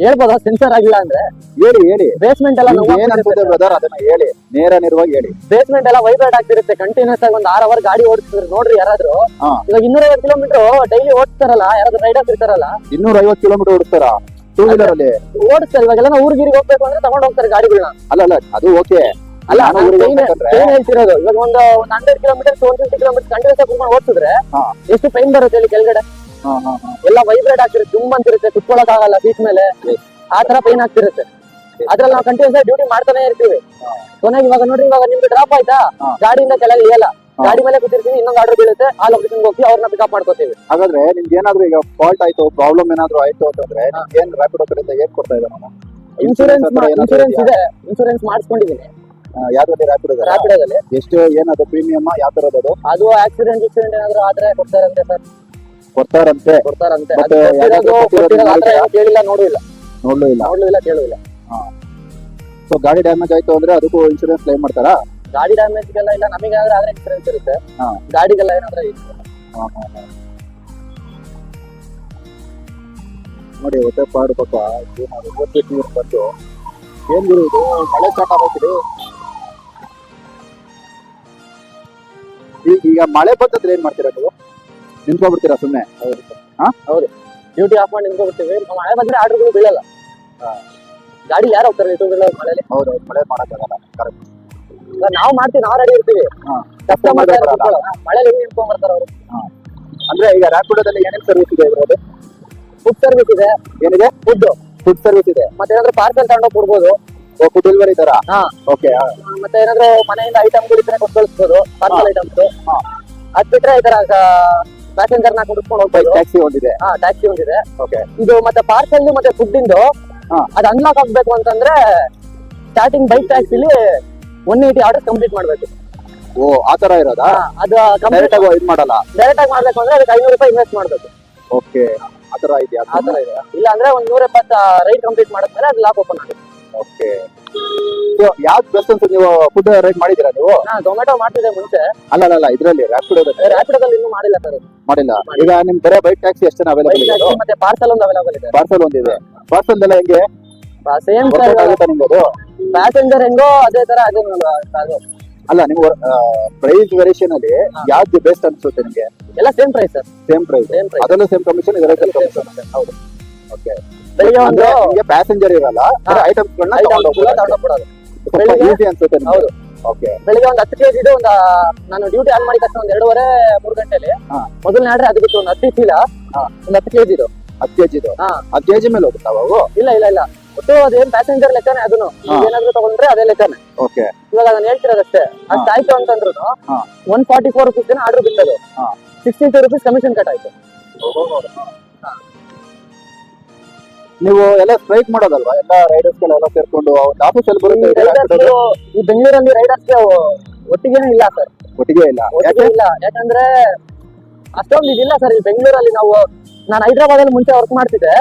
Speaker 2: ಹೇಳ್ಬೋದಾ ಸೆನ್ಸರ್ ಆಗಿಲ್ಲ ಅಂದ್ರೆ?
Speaker 1: ಹೇಳಿ
Speaker 2: ಬೇಸ್ಮೆಂಟ್ ಎಲ್ಲ
Speaker 1: ಏನ್ ಅನ್ಸುತ್ತೆ ಬ್ರದರ್ ಅದನ್ನ ಹೇಳಿ, ನೇರ ನೇರವಾಗಿ ಹೇಳಿ.
Speaker 2: ಬೇಸ್ಮೆಂಟ್ ಎಲ್ಲ ವೈಬ್ರೇಟ್ ಆಗ್ತಿರುತ್ತೆ ಕಂಟಿನ್ಯೂಸ್ ಆಗಿ. ಒಂದ್ 6 ಅವರ್ ಗಾಡಿ ಓಡಿಸ್ತಿದ್ರು ನೋಡ್ರಿ ಯಾರಾದ್ರೂ.
Speaker 1: ಹಾ.
Speaker 2: ಇವಾಗ 250 ಕಿಲೋಮೀಟರ್ ಡೈಲಿ ಓಡಿಸ್ತಾರಲ್ಲ ಯಾರಾದ್ರೂ ರೈಡರ್ಸ್ ಇರ್ತಾರಲ್ಲ,
Speaker 1: 250 ಕಿಲೋಮೀಟರ್ ಓಡಿಸ್ತಾರ ಟೂ ವೀಲರ್ ಅಲ್ಲಿ?
Speaker 2: ಓಡಿಸ್ತಾರೆ. ಇವಾಗೆಲ್ಲ ಊರ್ಗಿರಿಗೆ ಹೋಗ್ಬೇಕು ಅಂದ್ರೆ ತಗೊಂಡ್ ಹೋಗ್ತಾರೆ ಗಾಡಿಗಳನ್ನ.
Speaker 1: ಅಲ್ಲ ಅದು ಓಕೆ.
Speaker 2: ಅಲ್ಲ
Speaker 1: ನಾನು ಊರಿಗೆ
Speaker 2: ಏನ್ ಹೇಳ್ತಿರೋದು, ಇವಾಗ ಒಂದು 100 ಕಿಲೋಮೀಟರ್ 150 ಕಿಲೋಮೀಟರ್ ಕಂಟಿನ್ಯೂಸ್ ಆಗಿ ಓಡಿಸಿದ್ರೆ
Speaker 1: ಹಾ.
Speaker 2: ಎಷ್ಟು ಪೈನ್ ಬರುತ್ತೆ ಹೇಳಿ ಕೆಳಗಡೆ. ಎಲ್ಲ ವೈಬ್ರೇಟ್ ಆಗ್ತಿರುತ್ತೆ, ತುಂಬ ಅಂತಿರುತ್ತೆ, ಕುತ್ಕೊಳಕ್ ಆಗಲ್ಲ ಸೀಟ್ ಮೇಲೆ, ಆ ತರ ಪೈನ್ ಆಗ್ತಿರುತ್ತೆ. ಅದ್ರಲ್ಲಿ ನಾವು ಕಂಟಿನ್ಯೂಸ್ ಆಗಿ ಡ್ಯೂಟಿ ಮಾಡ್ತಾನೆ ಇರ್ತೀವಿ. ಕೊನೆಗೆ ಇವಾಗ ನೋಡ್ರಿ, ಇವಾಗ ನಿಮ್ಗೆ ಡ್ರಾಪ್ ಆಯ್ತಾ, ಗಾಡಿಯಿಂದ ಕೆಳಗೆ ಇಳಿಯಲ್ಲ, ಗಾಡಿ ಮೇಲೆ ಕೂತಿರ್ತೀವಿ, ಇನ್ನೊಂದು ಆರ್ಡರ್ ಬೀಳುತ್ತೆ, ಆ ಲೊಕೇಶನ್ ಹೋಗಿ ಅವ್ರನ್ನ ಪಿಕಪ್ ಮಾಡ್ಕೋತೀವಿ.
Speaker 1: ಹಾಗಾದ್ರೆ ನಿಮ್ಗೆ ಏನಾದ್ರು ಈಗ ಫಾಲ್ಟ್ ಆಯ್ತು, ಪ್ರಾಬ್ಲಮ್ ಏನಾದ್ರು ಆಯ್ತು ಅಂತಂದ್ರೆ ನಿಮ್ಗೆ ಏನ್ ರ್ಯಾಪಿಡೋ ಕಡೆಯಿಂದ ಏನ್ ಕೊಡ್ತಾ ಇದ್ದಾರೆ?
Speaker 2: ಇನ್ಶೂರೆನ್ಸ್ ಇದೆ, ಇನ್ಶೂರೆನ್ಸ್ ಮಾಡಿಸ್ಕೊಂಡಿದ್ದೀನಿ
Speaker 1: ಯಾವ್ದ್ರಲ್ಲಿ
Speaker 2: ರ್ಯಾಪಿಡೋದಲ್ಲಿ.
Speaker 1: ಎಷ್ಟು ಏನದು ಪ್ರೀಮಿಯಮ್ ಯಾವ ತರದ್ದು?
Speaker 2: ಅದು ಆಕ್ಸಿಡೆಂಟ್ ಏನಾದ್ರು ಆದ್ರೆ ಕೊಡ್ತಾರಂತೆ ಸರ್.
Speaker 1: ಕೊಡ್ತಾರಂತೆ.
Speaker 2: ಅದು ಆ ಥರ ಏನು ಕೇಳಿಲ್ಲ, ನೋಡೂ ಇಲ್ಲ, ಕೇಳೂ ಇಲ್ಲ.
Speaker 1: ಸೊ ಗಾಡಿ ಡ್ಯಾಮೇಜ್ ಆಯ್ತು ಅಂದ್ರೆ ಅದಕ್ಕೂ ಇನ್ಶೂರೆನ್ಸ್ ಕ್ಲೈಮ್ ಮಾಡ್ತಾರಾ?
Speaker 2: ಗಾಡಿ ಡ್ಯಾಮೇಜ್ಗೆಲ್ಲ ಇಲ್ಲ, ನಮಗೆ ಆದ್ರೆ ಇನ್ಶೂರೆನ್ಸ್ ಇರುತ್ತೆ.
Speaker 1: ಹಾ.
Speaker 2: ಗಾಡಿಗೆಲ್ಲ ಏನಾದ್ರೆ
Speaker 1: ನೋಡಿ ಹೊಟ್ಟೆ ಪಾಡು ಪಾಪ ನೀರು ಬಂದು ಏನ್ ಗುರು ಇದು ಮಳೆ ಸ್ಟಾರ್ಟ್ ಆಗೋಗ್ತಿದೆ. ಈಗ ಮಳೆ ಬಂತಂದ್ರೆ ಏನ್ ಮಾಡ್ತೀರಾ ನೀವು? ನಿಂತ್ಕೊಂಡ್ಬಿಡ್ತೀರಾ ಸುಮ್ನೆ?
Speaker 2: ಹೌದು, ಡ್ಯೂಟಿ ಆಫ್ ಮಾಡಿ ನಿಂತ್ಕೊಂಡ್ಬಿಡ್ತೀವಿ. ಮಳೆ ಬಂದ್ರೆ ಆರ್ಡರ್ಗಳು ಬೀಳಲ್ಲ. ಗಾಡಿ ಯಾರು ಹೋಗ್ತಾರೆ ಮಳೆಯಲ್ಲಿ?
Speaker 1: ಹೌದು, ಮಳೆ ಮಾಡಕ್ಕಾಗಲ್ಲ. ಕರೆಕ್ಟ್.
Speaker 2: ನಾವು ಮಾಡ್ತೀವಿ, ನಾವು ರೆಡಿ ಇರ್ತೀವಿ. ಕಸ್ಟಮರ್ ಮಳೆಯಲ್ಲಿ ಹೆಂಗ್ ನಿಂತ್ಕೊಂಡ್ ಬರ್ತಾರ ಅವರು?
Speaker 1: ಅಂದ್ರೆ ಈಗ ರ್ಯಾಪಿಡೋದಲ್ಲಿ ಏನೇನ್ ಸರ್ವಿಸ್ ಇದೆ ಇರೋದು?
Speaker 2: ಫುಡ್ ಸರ್ವಿಸ್ ಇದೆ.
Speaker 1: ಏನಿದೆ? ಫುಡ್ ಸರ್ವಿಸ್ ಇದೆ.
Speaker 2: ಮತ್ತೆ ಏನಾದ್ರು ಪಾರ್ಸಲ್ ತಗೊಂಡೋಗಿ ಕೊಡ್ಬೋದು.
Speaker 1: ಫುಡ್ ಡೆಲಿವರಿ ತರ? ಓಕೆ.
Speaker 2: ಮತ್ತೆ ಏನಾದ್ರು ಮನೆಯಿಂದ ಐಟಮ್ಗಳು ಇದ್ರೆ ಕೊಟ್ಟು ಕಳಿಸ್ಬೋದು, ಪಾರ್ಸಲ್ ಐಟಮ್ಸ್. ಅದ್ ಬಿಟ್ರೆ ಈ ತರ ಪ್ಯಾಸೆಂಜರ್ ನ ಕುಡಿಸ್ಕೊಂಡು ಹೋಗ್ಬೋದು.
Speaker 1: ಟ್ಯಾಕ್ಸಿ ಒಂದಿದೆ.
Speaker 2: ಟ್ಯಾಕ್ಸಿ ಒಂದಿದೆ.
Speaker 1: ಓಕೆ.
Speaker 2: ಇದು ಮತ್ತೆ ಪಾರ್ಸಲ್ ಮತ್ತೆ ಫುಡ್ ಇಂದು ಅದ್ ಅನ್ಲಾಕ್ ಆಗ್ಬೇಕು ಅಂತಂದ್ರೆ ಸ್ಟಾರ್ಟಿಂಗ್ ಬೈಕ್ ಟ್ಯಾಕ್ಸಿಲಿ 180 ಆರ್ಡರ್ ಕಂಪ್ಲೀಟ್ ಮಾಡ್ಬೇಕು.
Speaker 1: ಓ, ಆ ತರ ಇರೋದಾ?
Speaker 2: ಅದು
Speaker 1: ಡೈರೆಕ್ಟ್ ಆಗಿ ಇದು ಮಾಡಲ್ಲ.
Speaker 2: ಡೈರೆಕ್ಟ್ ಆಗಿ ಮಾಡ್ಬೇಕು ಅಂದ್ರೆ ಅದಕ್ಕೆ 500 ರೂಪಾಯಿ ಇನ್ವೆಸ್ಟ್ ಮಾಡ್ಬೇಕು.
Speaker 1: ಓಕೆ, ಆ ತರ ಇದೆಯಾ?
Speaker 2: ಆ ತರ ಇದೆ. ಇಲ್ಲ ಅಂದ್ರೆ 170 ರೈಡ್ ಕಂಪ್ಲೀಟ್ ಮಾಡಿದ್ಮೇಲೆ ಅದು ಲಾಕ್ ಓಪನ್ ಆಗುತ್ತೆ.
Speaker 1: ಓಕೆ. ಸೊ ಯಾವ್ದು ಬೆಸ್ಟ್ ಅಂತ ನೀವು ಫುಡ್ ರೈಡ್ ಮಾಡಿದೀರಾ ನೀವು?
Speaker 2: ಝೊಮ್ಯಾಟೊ ಮಾಡ್ತಿದ್ದೆ ಮುಂಚೆ.
Speaker 1: ಅಲ್ಲ ಇದ್ರಲ್ಲಿ
Speaker 2: ರ್ಯಾಪಿಡೋದಲ್ಲಿ ಇನ್ನೂ ಮಾಡಿಲ್ಲ ಸರ್.
Speaker 1: ಮಾಡಿಲ್ಲ. ಈಗ ನಿಮ್ ಬರೀ ಬೈಕ್ ಟ್ಯಾಕ್ಸಿ ಅಷ್ಟೇ ಅವೈಲೇಬಲ್ ಇದೆ?
Speaker 2: ಮತ್ತೆ ಪಾರ್ಸಲ್ ಒಂದು ಅವೈಲೇಬಲ್ ಇದೆ.
Speaker 1: ಪಾರ್ಸಲ್ ಒಂದಿದೆ. ಪಾರ್ಸಲ್ ಎಲ್ಲ ಹೆಂಗೆ?
Speaker 2: ಸೇಮ್
Speaker 1: ಆಗುತ್ತೆ ನಿಮ್ಗೆ ಅದು?
Speaker 2: ಪ್ಯಾಸೆಂಜರ್ ಹೆಂಗೋ ಅದೇ ತರ ಅದು.
Speaker 1: ಅಲ್ಲ, ನಿಮ್ಗೆ ಪ್ರೈಸ್ ವೇರಿಯೇಷನ್ ಅಲ್ಲಿ ಯಾವ್ದು ಬೆಸ್ಟ್ ಅನ್ಸುತ್ತೆ ನಿಮ್ಗೆ?
Speaker 2: ಎಲ್ಲ same price sir.
Speaker 1: Same price. ಅದರಲ್ಲೂ ಸೇಮ್ ಕಮಿಷನ್, ಇದರಲ್ಲೂ ಸೇಮ್ ಕಮಿಷನ್. ಹೌದು. ಓಕೆ.
Speaker 2: ಬೆಳಿಗ್ಗೆ ಒಂದು
Speaker 1: ನಿಮಗೆ ಪ್ಯಾಸೆಂಜರ್ ಇರಲ್ಲ, ಐಟಮ್ಸ್ ಗಳನ್ನ ತಗೊಂಡೋಗ್ಬಿಡೋದು. ಸ್ವಲ್ಪ ಈಸಿ ಅನ್ಸುತ್ತೆ. ಹೌದು. ಓಕೆ.
Speaker 2: ಬೆಳಿಗ್ಗೆ ಒಂದು 10 kg ಇದು ಒಂದು ನಾನು ಡ್ಯೂಟಿ ಆನ್ ಮಾಡಿದ ತಕ್ಷಣ 2:30-3 ಗಂಟೆಲಿ ಮೊದಲನೇ ಆರ್ಡರ್ ಅದಕ್ಕೆ ಒಂದು 10 ಚೀಲ, ಒಂದು 10 kg ಇದು.
Speaker 1: 10 kg ಇದು? 10 kg ಮೇಲೆ ಹೋಗುತ್ತಾ ಅವು?
Speaker 2: ಇಲ್ಲ ಒಟ್ಟು ಅದೇನ್ ಪ್ಯಾಸೆಂಜರ್ ಲೆಕ್ಕನೇ. ಅದನ್ನು ಏನಾದ್ರು ತಗೊಂಡ್ರೆ ಅದೇ ಲೆಕ್ಕನೇ.
Speaker 1: ಓಕೆ.
Speaker 2: ಇವಾಗ ನಾನು ಹೇಳ್ತಿರೋದಷ್ಟೇ. ಅಷ್ಟಾಯ್ತು ಅಂತಂದ್ರು 144 ರುಪೀಸ್ ಆರ್ಡರ್ ಬಿಟ್ಟದು, 62 ರುಪೀಸ್ ಕಮಿಷನ್ ಕಟ್ ಆಯ್ತು.
Speaker 1: ನೀವು ಎಲ್ಲ ಸ್ಟ್ರೈಕ್ ಮಾಡೋದಲ್ವಾ ಎಲ್ಲ ರೈಡರ್ಸ್ ಗಳೆಲ್ಲ ಸೇರ್ಕೊಂಡು? ಆಫೀಸ್ ಅಲ್ಲಿ ಬರುತ್ತೆ
Speaker 2: ಈ ಬೆಂಗಳೂರಲ್ಲಿ ರೈಡರ್ಸ್ಗೆ ಒಟ್ಟಿಗೆನೇ ಇಲ್ಲ ಸರ್.
Speaker 1: ಒಟ್ಟಿಗೆ ಇಲ್ಲ.
Speaker 2: ಯಾಕಂದ್ರೆ ಅಷ್ಟೊಂದು ಇದಿಲ್ಲ ಸರ್ ಈ ಬೆಂಗಳೂರಲ್ಲಿ. ನಾನು ಹೈದರಾಬಾದ್ ಅಲ್ಲಿ ಮುಂಚೆ ವರ್ಕ್ ಮಾಡ್ತಿದ್ದೆ.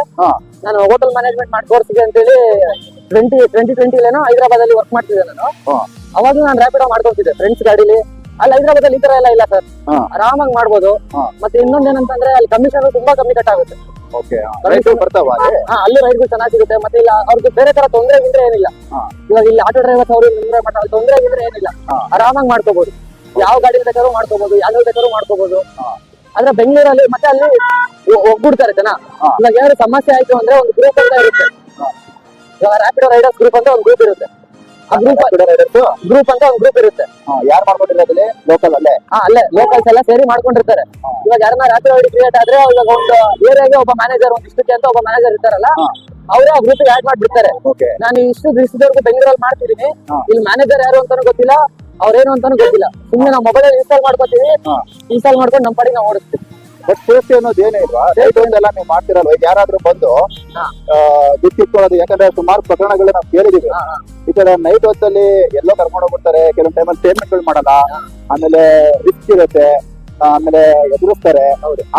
Speaker 2: ನಾನು ಹೋಟೆಲ್ ಮ್ಯಾನೇಜ್ಮೆಂಟ್ ಮಾಡಿ ಕೋರ್ಸ್ಗೆ ಅಂತೇಳಿ 2020 ಹೈದರಾಬಾದ್ ಅಲ್ಲಿ ವರ್ಕ್ ಮಾಡ್ತಿದ್ದೆ ನಾನು. ಅವಾಗ ನಾನು ರ್ಯಾಪಿಡೋ ಮಾಡ್ಕೊತಿದ್ದೆ ಫ್ರೆಂಡ್ಸ್ ಗಾಡಿಲಿ. ಅಲ್ಲಿ ಹೈದರಾಬಾದ್ ಅಲ್ಲಿ ಈ ತರ ಎಲ್ಲ ಇಲ್ಲ ಸರ್, ಆರಾಮಾಗಿ ಮಾಡ್ಬೋದು. ಮತ್ತೆ ಇನ್ನೊಂದೇನಂತಂದ್ರೆ ಅಲ್ಲಿ ಕಮಿಷನ್ ತುಂಬಾ ಕಮ್ಮಿ ಕಟ್ ಆಗುತ್ತೆ. ಅಲ್ಲಿ ರೈಡ್ಗಳು ಚೆನ್ನಾಗಿ ಸಿಗುತ್ತೆ. ಮತ್ತೆ ಇಲ್ಲ ಅವ್ರಿಗೆ ಬೇರೆ ತರ ತೊಂದರೆ ಗಿಂದ್ರೆ ಏನಿಲ್ಲ. ಇವಾಗ ಇಲ್ಲಿ ಆಟೋ ಡ್ರೈವರ್ಸ್ ಅವರು ತೊಂದರೆ ಗಿಂದ್ರೆ ಏನಿಲ್ಲ, ಆರಾಮಾಗಿ ಮಾಡ್ಕೋಬಹುದು. ಯಾವ ಗಾಡಿ ಬೇಕಾದ್ರೂ ಮಾಡ್ಕೋಬಹುದು, ಯಾವ್ದು ಬೇಕಾದ್ರೂ ಮಾಡ್ಕೋಬಹುದು. ಆದ್ರೆ ಬೆಂಗಳೂರಲ್ಲಿ ಮತ್ತೆ ಅಲ್ಲಿ ಒಗ್ಗೂಡ್ತಾರೆ ಜನ. ಇವಾಗ ಏನಾದ್ರು ಸಮಸ್ಯೆ ಆಯ್ತು ಅಂದ್ರೆ ಒಂದು ಗ್ರೂಪ್ ಅಂತ ಇರುತ್ತೆ. ಇವಾಗ ರ್ಯಾಪಿಡೋ ರೈಡರ್ಸ್ ಗ್ರೂಪ್ ಅಂತ ಒಂದು ಗ್ರೂಪ್ ಇರುತ್ತೆ. ಆ ಗ್ರೂಪ್ ಅಂತ ಒಂದು ಗ್ರೂಪ್ ಇರುತ್ತೆ.
Speaker 1: ಯಾರು ಮಾಡ್ಕೊಂಡಿರೋದ್ರಲ್ಲಿ ಲೋಕಲ್ ಅಲ್ಲೇ
Speaker 2: ಲೋಕಲ್ಸ್ ಎಲ್ಲ ಸೇರಿ ಮಾಡ್ಕೊಂಡಿರ್ತಾರೆ. ಇವಾಗ ಯಾರನ್ನ ರ್ಯಾಪಿಡೋ ಐಡಿ ಕ್ರಿಯೇಟ್ ಆದ್ರೆ ಇವಾಗ ಒಂದು ಏರಿಯಾಗೆ ಒಬ್ಬ ಮ್ಯಾನೇಜರ್, ಒಂದು ಇಷ್ಟಕ್ಕೆ ಅಂತ ಒಬ್ಬ ಮ್ಯಾನೇಜರ್ ಇರ್ತಾರಲ್ಲ, ಅವರೇ ಆ ಗ್ರೂಪ್ ಆಡ್ ಮಾಡ್ಬಿಡ್ತಾರೆ. ನಾನು ಇಷ್ಟು ದಿವಸದವರೆಗೂ ಬೆಂಗಳೂರಲ್ಲಿ ಮಾಡ್ತಿದೀನಿ, ಇಲ್ಲಿ ಮ್ಯಾನೇಜರ್ ಯಾರು ಅಂತಾನು ಗೊತ್ತಿಲ್ಲ, ಅವ್ರೇನು ಅಂತಾನು ಗೊತ್ತಿಲ್ಲ. ಸುಮ್ಮನೆ ನಾವು ಮೊಬೈಲ್ ಇನ್ಸ್ಟಾಲ್ ಮಾಡ್ಕೊತೀವಿ, ಇನ್ಸ್ಟಾಲ್ ಮಾಡ್ಕೊಂಡು ನಮ್ಮ ಪಾಡಿಗೆ ನಾವು ಓಡಿಸ್ತೀವಿ.
Speaker 1: ಬಟ್ ಸೇಫ್ಟಿ ಅನ್ನೋದು ಏನೇ ಇಲ್ವಾ? ಎಲ್ಲ ನೀವು ಮಾಡ್ತಿರಲ್ವ? ಯಾರಾದ್ರೂ ಬಂದು ದುಡ್ಡಿಟ್ಕೊಳ್ಳೋದು, ಯಾಕಂದ್ರೆ ಸುಮಾರು ಪ್ರಕರಣಗಳನ್ನ ನಾವು ಕೇಳಿದೀವಿ. ಈ ತರ ನೈಟ್ ಹೊತ್ತಲ್ಲಿ ಎಲ್ಲೋ ಕರ್ಕೊಂಡು ಹೋಗ್ಬಿಡ್ತಾರೆ, ಕೆಲವೊಂದು ಟೈಮಲ್ಲಿ ಪೇಮೆಂಟ್ ಗಳು ಮಾಡಲ್ಲ, ಆಮೇಲೆ ರಿಸ್ಕ್ ಇರುತ್ತೆ, ಆಮೇಲೆ ಎದುರಿಸ್ತಾರೆ.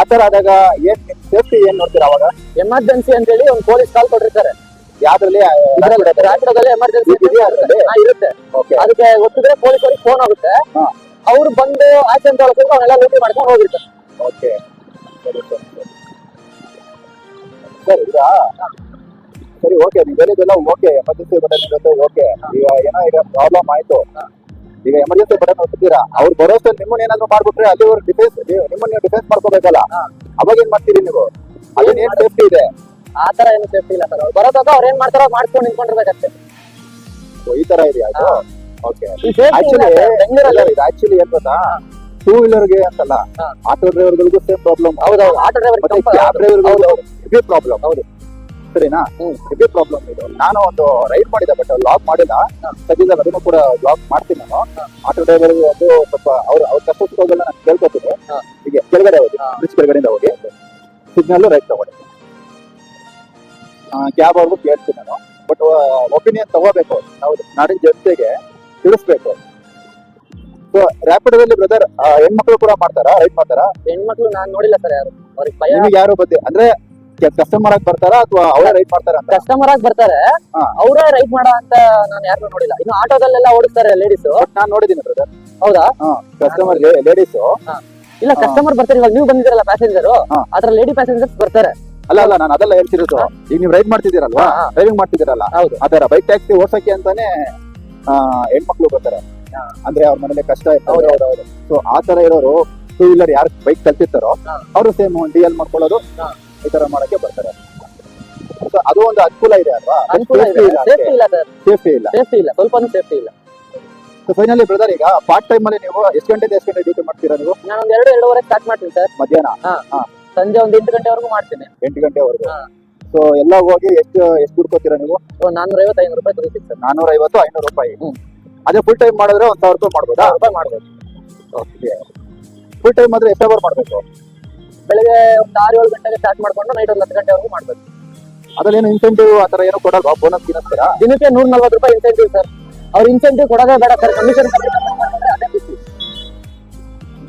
Speaker 1: ಆ ತರ ಆದಾಗ ಏನ್ ಸೇಫ್ಟಿ ಏನ್ ನೋಡ್ತೀರಾ ಅವಾಗ?
Speaker 2: ಎಮರ್ಜೆನ್ಸಿ ಅಂತ ಹೇಳಿ ಒಂದು ಪೊಲೀಸ್ ಕಾಲ್ ಕೊಟ್ಟಿರ್ತಾರೆ.
Speaker 1: ಯಾವ್ದ್ರಲ್ಲಿ?
Speaker 2: ರ್ಯಾಪಿಡೋದಲ್ಲಿ ಎಮರ್ಜೆನ್ಸಿ ಇರುತ್ತೆ. ಅದಕ್ಕೆ ಗೊತ್ತಿದ್ರೆ ಪೊಲೀಸರಿಗೆ ಫೋನ್ ಆಗುತ್ತೆ, ಅವ್ರು ಬಂದು ಆಕ್ಸಿಡೆಂಟ್ ಒಳಗೆ ಅವನ್ನೆಲ್ಲ ಲೂಟಿ ಮಾಡ್ಕೊಂಡು ಹೋಗಿರ್ತಾರೆ.
Speaker 1: ಓಕೆ. ಸರ್, ಈಗ ಸರಿ ಓಕೆ ನೀವು ಹೇಳಿದೆಲ್ಲ ಓಕೆ, ಎಮರ್ಜೆನ್ಸಿ ಬಟನ್ ಇರುತ್ತೆ ಓಕೆ. ಈಗ ಏನೋ ಈಗ ಪ್ರಾಬ್ಲಮ್ ಆಯ್ತು, ಈಗ ಎಮರ್ಜೆನ್ಸಿ ಬಟನ್ ಒತ್ತಿದ್ದೀರಾ, ಅವ್ರು ಬರೋಷ್ಟು ನಿಮ್ಮನ್ನ ಏನಾದ್ರು ಮಾಡ್ಬಿಟ್ರೆ ಅಲ್ಲಿ ಅವ್ರು ಡಿಫೆನ್ಸ್, ನಿಮ್ಮನ್ನ ನೀವು ಡಿಫೆನ್ಸ್ ಮಾಡ್ಕೋಬೇಕಲ್ಲ, ಅವಾಗ ಏನ್ ಮಾಡ್ತೀರಿ ನೀವು? ಅದನ್ನ ಏನ್ ಸೇಫ್ಟಿ ಇದೆ?
Speaker 2: ಆ ತರ ಏನು ಸೇಫ್ಟಿ ಇಲ್ಲ ಸರ್. ಅವ್ರು ಬರೋದಾಗ ಅವ್ರು ಏನ್ ಮಾಡ್ತಾರೋ ಮಾಡ್ಕೊಂಡು ನಿಂತ್ಕೊಂಡಿರ್ಬೇಕಷ್ಟೇ.
Speaker 1: ಈ ತರ ಇದೆಯಾ ಅದು? ಓಕೆ.
Speaker 2: ಈ ಸೇಫ್ಟಿ ಇಲ್ಲ ಸರ್ ಬೆಂಗಳೂರಲ್ಲಿ.
Speaker 1: ಇದು ಆಕ್ಚುಲಿ ಏನ್ ಗೊತ್ತಾ, ಟೂ ವೀಲರ್ಗೆ ಅಂತಲ್ಲ, ಆಟೋ ಡ್ರೈವರ್ಗಳಿಗೂ ಸೇಮ್ ಪ್ರಾಬ್ಲಮ್.
Speaker 2: ಹೌದೌದು, ಆಟೋ ಡ್ರೈವರ್
Speaker 1: ಕ್ಯಾಬ್ ಡ್ರೈವರ್ಗಳಿಗೂ ಹೆವಿ ಪ್ರಾಬ್ಲಮ್. ಹೌದು, ಸರಿನಾ? ಹೆವಿ ಪ್ರಾಬ್ಲಮ್ ಇದು. ನಾನು ಒಂದು ರೈಡ್ ಮಾಡಿದೆ, ಬಟ್ ಲಾಕ್ ಮಾಡಿಲ್ಲ. ಸದ್ಯದಾಗ ಅದನ್ನು ಕೂಡ ಲಾಕ್ ಮಾಡ್ತೀನಿ ನಾನು. ಆಟೋ ಡ್ರೈವರ್ ಒಂದು ಸ್ವಲ್ಪ ಅವ್ರ ಕಷ್ಟಗಳನ್ನ ನಾನು ಕೇಳ್ಕೊತೀನಿ. ಹೀಗೆ ಕೆಳಗಡೆ ಹೋಗಿ, ಬ್ರಿಡ್ಜ್ ಕೆಳಗಡೆಯಿಂದ ಹೋಗಿ ಸಿಗ್ನಲ್ ರೈಟ್ ತಗೊಳ್ಳಿ. ಕ್ಯಾಬ್ ಅವ್ರಿಗೂ ಕೇಳ್ತೀನಿ ನಾನು, ಬಟ್ ಒಪಿನಿಯನ್ ತಗೋಬೇಕು. ನಾವು ನಾಡಿನ ಜನತೆಗೆ ತಿಳಿಸ್ಬೇಕು. ಸೊ ರ್ಯಾಪಿಡೋದಲ್ಲಿ ಬ್ರದರ್ ಹೆಣ್ಮಕ್ಳು ಕೂಡ ಮಾಡ್ತಾರಾ, ರೈಡ್ ಮಾಡ್ತಾರಾ?
Speaker 2: ಹೆಣ್ಮಕ್ಳು ನಾನ್ ನೋಡಿಲ್ಲ ಸರ್ ಯಾರು. ಅವ್ರಿಗೆ ಭಯ.
Speaker 1: ನಿಮಗೆ ಯಾರು ಬಗ್ಗೆ ಅಂದ್ರೆ ಕಸ್ಟಮರ್ ಆಗಿ ಬರ್ತಾರಾ ಅಥವಾ ಅವರೇ ರೈಡ್ ಮಾಡ್ತಾರ ಅಂತ?
Speaker 2: ಕಸ್ಟಮರ್ ಆಗಿ ಬರ್ತಾರೆ, ಅವರೇ ರೈಡ್ ಮಾಡೋ ಅಂತ ನಾನು ಯಾರು ನೋಡಿಲ್ಲ. ಇನ್ನು ಆಟೋದಲ್ಲೆಲ್ಲ ಓಡಿಸ್ತಾರೆ ಲೇಡೀಸ್.
Speaker 1: ನಾನು ನೋಡಿದ್ದೀನಿ ಬ್ರದರ್.
Speaker 2: ಹೌದಾ?
Speaker 1: ಕಸ್ಟಮರ್ ಲೇಡೀಸ್
Speaker 2: ಇಲ್ಲ, ಕಸ್ಟಮರ್ ಬರ್ತಾರೆ. ಇವಾಗ ನೀವು ಬಂದಿದ್ದೀರಲ್ಲ ಪ್ಯಾಸೆಂಜರ್, ಅದ್ರ ಲೇಡಿ ಪ್ಯಾಸೆಂಜರ್ಸ್ ಬರ್ತಾರೆ.
Speaker 1: ಅಲ್ಲ ನಾನು ಅದೆಲ್ಲ ಹೇಳ್ತಿರೋದು. ಈಗ ನೀವು ರೈಡ್ ಮಾಡ್ತಿದ್ದೀರಲ್ವಾ, ಡ್ರೈವಿಂಗ್ ಮಾಡ್ತಿದ್ದೀರಲ್ಲ,
Speaker 2: ಹೌದು.
Speaker 1: ಅದರ ಬೈಕ್ ಟ್ಯಾಕ್ಸಿ ಓಡ್ಸಕ್ಕೆ ಅಂತಾನೆ ಹೆಣ್ಮಕ್ಳು ಬರ್ತಾರೆ. ಅಂದ್ರೆ ಅವ್ರ ಮನೇಲಿ ಕಷ್ಟ ಇರ್ತದೆ. ಸೊ ಆ ತರ ಇರೋರು, ಟೂ ವೀಲರ್ ಯಾರು ಬೈಕ್ ಕಲ್ತಿರ್ತಾರೋ ಅವರು ಸೇಮ್ ಡಿ.ಎಲ್ ಮಾಡ್ಕೊಳ್ಳೋದು, ಈ ತರ ಮಾಡಕ್ಕೆ ಬರ್ತಾರೆ. ಸೊ ಅದು ಒಂದು ಅನುಕೂಲ ಇದೆ ಅಲ್ವಾ?
Speaker 2: ಅನುಕೂಲ ಇದೆ. ಸೇಫ್ಟಿ ಇಲ್ಲ ಸರ್,
Speaker 1: ಸೇಫ್ಟಿ ಇಲ್ಲ,
Speaker 2: ಸೇಫ್ಟಿ ಇಲ್ಲ, ಸ್ವಲ್ಪನೂ ಸೇಫ್ಟಿ ಇಲ್ಲ.
Speaker 1: ಸೊ ಫೈನಲಿ ಬ್ರದರ್, ಈಗ ಪಾರ್ಟ್ ಟೈಮ್ ಅಲ್ಲಿ ನೀವು ಎಷ್ಟು ಗಂಟೆ ಡ್ಯೂಟಿ ಮಾಡ್ತೀರಾ ನೀವು?
Speaker 2: ನಾನು ಒಂದು 2-2:30 ಸ್ಟಾರ್ಟ್ ಮಾಡ್ತೀನಿ ಸರ್.
Speaker 1: ಮಧ್ಯಾಹ್ನ
Speaker 2: ಸಂಜೆ ಒಂದು 8 ಗಂಟೆವರೆಗೂ ಮಾಡ್ತೀನಿ.
Speaker 1: 8 ಗಂಟೆವರೆಗೂ. ಸೊ ಎಲ್ಲ ಹೋಗಿ ಎಷ್ಟು ದುಡ್ಕೋತೀರಾ ನೀವು?
Speaker 2: 450-500 ರೂಪಾಯಿ ದುಡಿತೀನಿ ಸರ್.
Speaker 1: 450-500 ರೂಪಾಯಿ. ಅದೇ ಫುಲ್ ಟೈಮ್ ಮಾಡಿದ್ರೆ 1,000 ರೂಪಾಯಿ ಮಾಡ್ಬೋದಾ?
Speaker 2: 1,000 ರೂಪಾಯಿ ಮಾಡ್ಬೋದು.
Speaker 1: ಓಕೆ. ಫುಲ್ ಟೈಮ್ ಆದ್ರೆ ಎಷ್ಟು ಅವರ್ ಮಾಡ್ಬೇಕು?
Speaker 2: ಬೆಳಿಗ್ಗೆ ಒಂದು 6-7 ಗಂಟೆಗೆ ಸ್ಟಾರ್ಟ್ ಮಾಡ್ಕೊಂಡು ನೈಟ್ ಒಂದು 10 ಗಂಟೆವರೆಗೂ ಮಾಡ್ಬೇಕು.
Speaker 1: ಅದ್ರಲ್ಲಿ ಏನು ಇನ್ಸೆಂಟಿವ್ ಆ ತರ ಏನೋ ಕೊಡಲ್ವಾ? ಬೋನಸ್ ಗಿನಸ್ತೀರಾ?
Speaker 2: ದಿನಕ್ಕೆ 140 ರೂಪಾಯಿ ಇನ್ಸೆಂಟಿವ್ ಸರ್. ಅವ್ರು ಇನ್ಸೆಂಟಿವ್ ಕೊಡೋದೇ ಬೇಡ ಸರ್, ಕಮಿಷನ್ ಅದೇ ಖುಷಿ.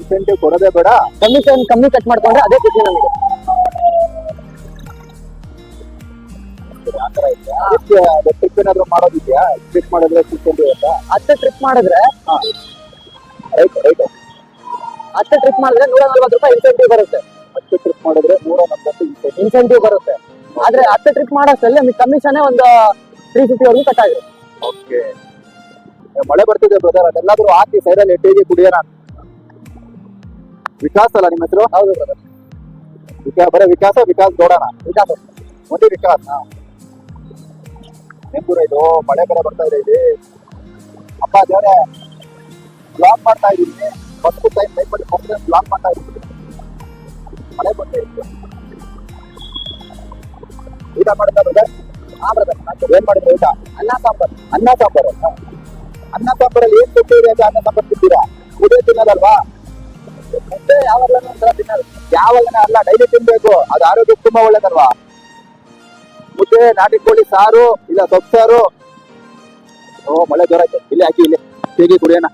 Speaker 1: ಇನ್ಸೆಂಟಿವ್ ಕೊಡೋದೇ ಬೇಡ,
Speaker 2: ಕಮಿಷನ್ ಕಮ್ಮಿ ಕಟ್ ಮಾಡ್ಕೊಂಡ್ರೆ ಅದೇ ಖುಷಿ ನಮಗೆ.
Speaker 1: ಆ ತರ ಇದೆಯಾ? ಟ್ರಿಪ್ ಏನಾದ್ರು ಮಾಡೋದಿದ್ಯಾ? ಟ್ರಿಪ್ ಮಾಡಿದ್ರೆ ಇನ್ಸೆಂಟಿವ್ ಅಂತ?
Speaker 2: 10 ಟ್ರಿಪ್ ಮಾಡಿದ್ರೆ
Speaker 1: ರೈಟ್
Speaker 2: 10 ಟ್ರಿಪ್ ಮಾಡಿದ್ರೆ 140 ರೂಪಾಯಿ ಇನ್ಸೆಂಟಿವ್ ಬರುತ್ತೆ.
Speaker 1: 10 ಟ್ರಿಪ್ ಮಾಡಿದ್ರೆ 140
Speaker 2: ಇನ್ಸೆಂಟಿವ್ ಬರುತ್ತೆ. ಆದ್ರೆ 10 ಟ್ರಿಪ್ ಮಾಡೋಷ್ಟರಲ್ಲಿ ನಮಗೆ ಕಮಿಷನ್ ಒಂದು 350 ವರೆಗೂ ಕಟ್ ಆಗಿದೆ.
Speaker 1: ಓಕೆ. ಮಳೆ ಬರ್ತಿದೆ ಬ್ರದರ್, ಅದೆಲ್ಲಾದ್ರೂ ಹಾಕಿ ಸೈಡಲ್ಲಿ ಟೀಗೆ ಕುಡಿಯೋಣ. ವಿಕಾಸ್ ಅಲ್ಲ ನಿಮ್ಮ ಹೆಸರು?
Speaker 2: ಹೌದು ಬ್ರದರ್.
Speaker 1: ಬರೀ ವಿಕಾಸ್ ನೋಡೋಣ.
Speaker 2: ವಿಕಾಸ್
Speaker 1: ಒಂದೇ ವಿಕಾಸ್. ನೆಂಬೂರ ಇದು ಮಳೆ ಬೇರೆ ಬರ್ತಾ ಇದೆ. ಇಲ್ಲಿ ಅಪ್ಪ ದೇವರೇ, ಬ್ಲಾಕ್ ಮಾಡ್ತಾ ಇದ್ದೀನಿ. ಫಸ್ಟ್ ಟೈಮ್ ಲೈಫ್ ಅಲ್ಲಿ ಫಸ್ಟ್ ಟೈಮ್ ಬ್ಲಾಕ್ ಮಾಡ್ತಾ ಇದ್ದೀನಿ. ಮಳೆ ಬರ್ತಾ ಇತ್ತು. ಊಟ ಮಾಡ್ತಾ ಬ್ರದರ್? ಬ್ರದರ್ ಏನ್ ಮಾಡಿದ್ರೆ ಊಟ? ಅನ್ನ ಸಾಂಬಾರು. ಅನ್ನ ಸಾಂಬಾರಲ್ಲಿ ಏನ್ ಕೊಟ್ಟು ಇದೆ ಅಂತ ಅನ್ನ ಸಾಂಬಾರು ತಿಂತೀರಾ? ಮುದ್ದೆ ತಿನ್ನೋದಲ್ವಾ? ಮುದ್ದೆ ಯಾವಾಗಲೂ ಒಂಥರ ತಿನ್ನೋದು. ಯಾವಾಗನೇ ಅಲ್ಲ, ಡೈಲಿ ತಿನ್ಬೇಕು. ಅದು ಆರೋಗ್ಯಕ್ಕೆ ತುಂಬಾ ಒಳ್ಳೇದಲ್ವಾ? ಮುದ್ದೆ, ನಾಟಿ ಕೋಳಿ ಸಾರು, ಇಲ್ಲ ಸೊಪ್ಪು ಸಾರು. ಓ ಮಳೆ ಜೋರಾಯ್ತು. ಇಲ್ಲಿ ಹಾಕಿ, ಇಲ್ಲಿ ಹೇಗೆ ಕುಡಿಯೋಣ.